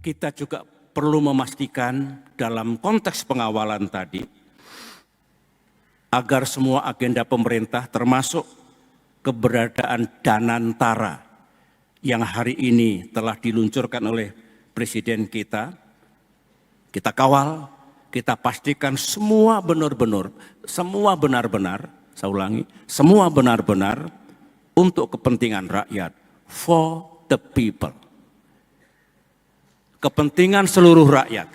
kita juga perlu memastikan dalam konteks pengawalan tadi, agar semua agenda pemerintah termasuk keberadaan Danantara yang hari ini telah diluncurkan oleh Presiden kita kawal, kita pastikan semua benar-benar, saya ulangi, semua benar-benar untuk kepentingan rakyat, for the people. Kepentingan seluruh rakyat,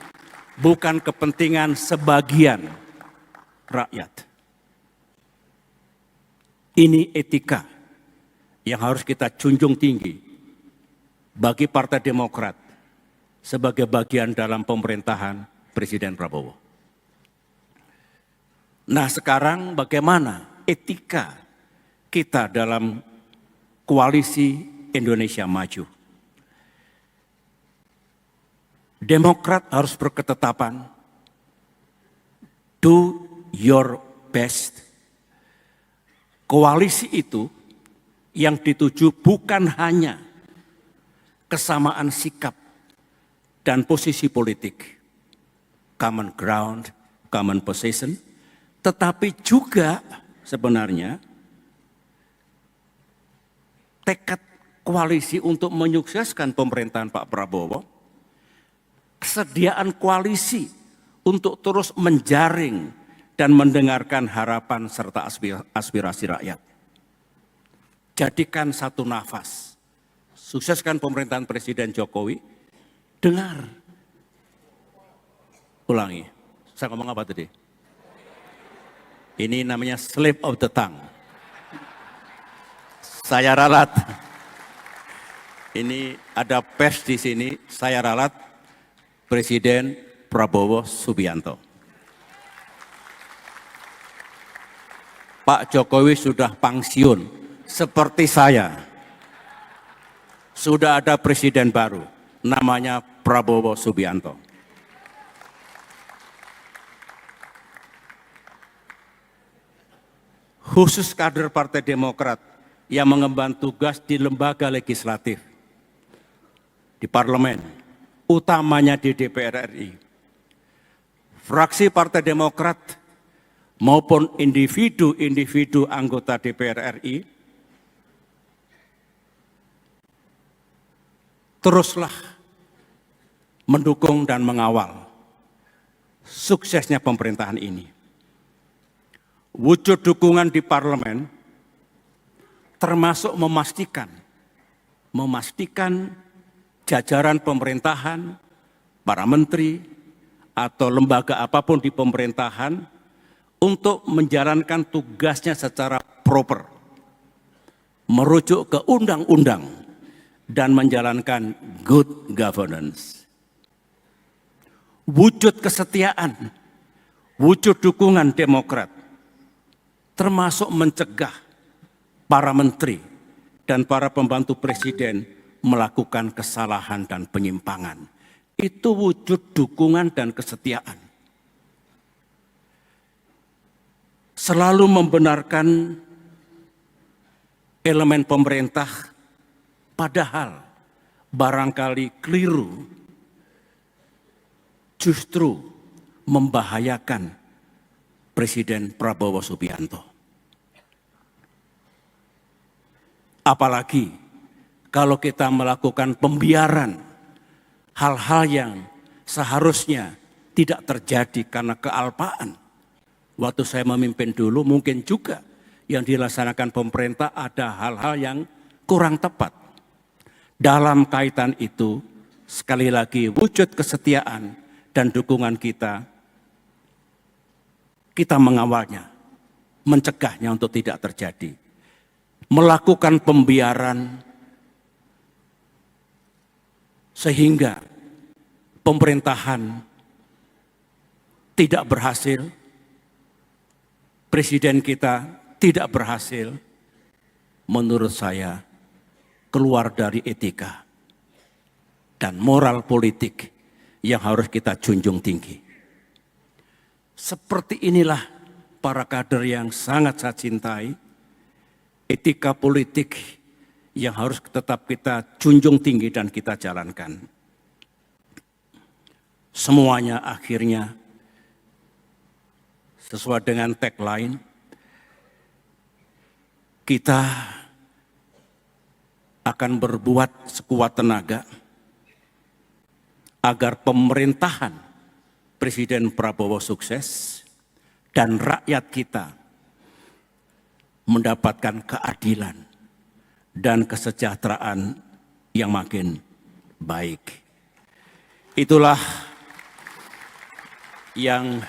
bukan kepentingan sebagian rakyat. Ini etika yang harus kita junjung tinggi bagi Partai Demokrat sebagai bagian dalam pemerintahan Presiden Prabowo. Nah, sekarang bagaimana etika kita dalam koalisi Indonesia Maju? Demokrat harus berketetapan, do your best. Koalisi itu yang dituju bukan hanya kesamaan sikap dan posisi politik, common ground, common position, tetapi juga sebenarnya tekad koalisi untuk menyukseskan pemerintahan Pak Prabowo, kesediaan koalisi untuk terus menjaring dan mendengarkan harapan serta aspirasi rakyat. Jadikan satu nafas, sukseskan pemerintahan Presiden Jokowi, dengar. Ulangi, saya ngomong apa tadi? Ini namanya slip of the tongue. Saya ralat. Ini ada pers di sini, saya ralat Presiden Prabowo Subianto. Pak Jokowi sudah pensiun, seperti saya. Sudah ada presiden baru, namanya Prabowo Subianto. Khusus kader Partai Demokrat yang mengemban tugas di lembaga legislatif, di parlemen, utamanya di DPR RI. Fraksi Partai Demokrat maupun individu-individu anggota DPR RI teruslah mendukung dan mengawal suksesnya pemerintahan ini. Wujud dukungan di parlemen termasuk memastikan jajaran pemerintahan, para menteri, atau lembaga apapun di pemerintahan untuk menjalankan tugasnya secara proper, merujuk ke undang-undang, dan menjalankan good governance. Wujud kesetiaan, wujud dukungan Demokrat, termasuk mencegah para menteri dan para pembantu presiden melakukan kesalahan dan penyimpangan. Itu wujud dukungan dan kesetiaan. Selalu membenarkan elemen pemerintah, padahal barangkali keliru, justru membahayakan Presiden Prabowo Subianto. Apalagi kalau kita melakukan pembiaran hal-hal yang seharusnya tidak terjadi karena kealpaan. Waktu saya memimpin dulu mungkin juga yang dilaksanakan pemerintah ada hal-hal yang kurang tepat. Dalam kaitan itu, sekali lagi wujud kesetiaan dan dukungan kita mengawalnya, mencegahnya untuk tidak terjadi. Melakukan pembiaran sehingga pemerintahan tidak berhasil, presiden kita tidak berhasil, menurut saya keluar dari etika dan moral politik yang harus kita junjung tinggi. Seperti inilah para kader yang sangat saya cintai, etika politik yang harus tetap kita junjung tinggi dan kita jalankan. semuanya akhirnya sesuai dengan tagline, kita akan berbuat sekuat tenaga agar pemerintahan Presiden Prabowo sukses dan rakyat kita mendapatkan keadilan dan kesejahteraan yang makin baik. Itulah yang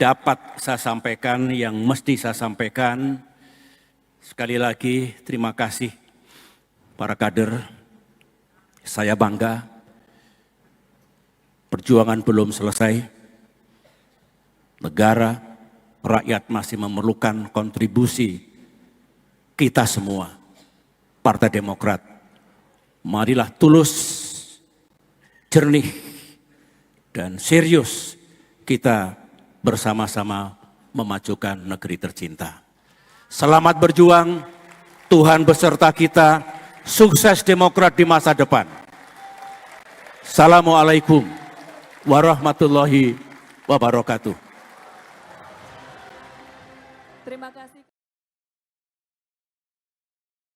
dapat saya sampaikan, yang mesti saya sampaikan. Sekali lagi terima kasih para kader, saya bangga. Perjuangan belum selesai, negara, rakyat masih memerlukan kontribusi kita semua. Partai Demokrat, marilah tulus, jernih, dan serius kita bersama-sama memajukan negeri tercinta. Selamat berjuang, Tuhan beserta kita, sukses Demokrat di masa depan. Assalamualaikum warahmatullahi wabarakatuh. Terima kasih.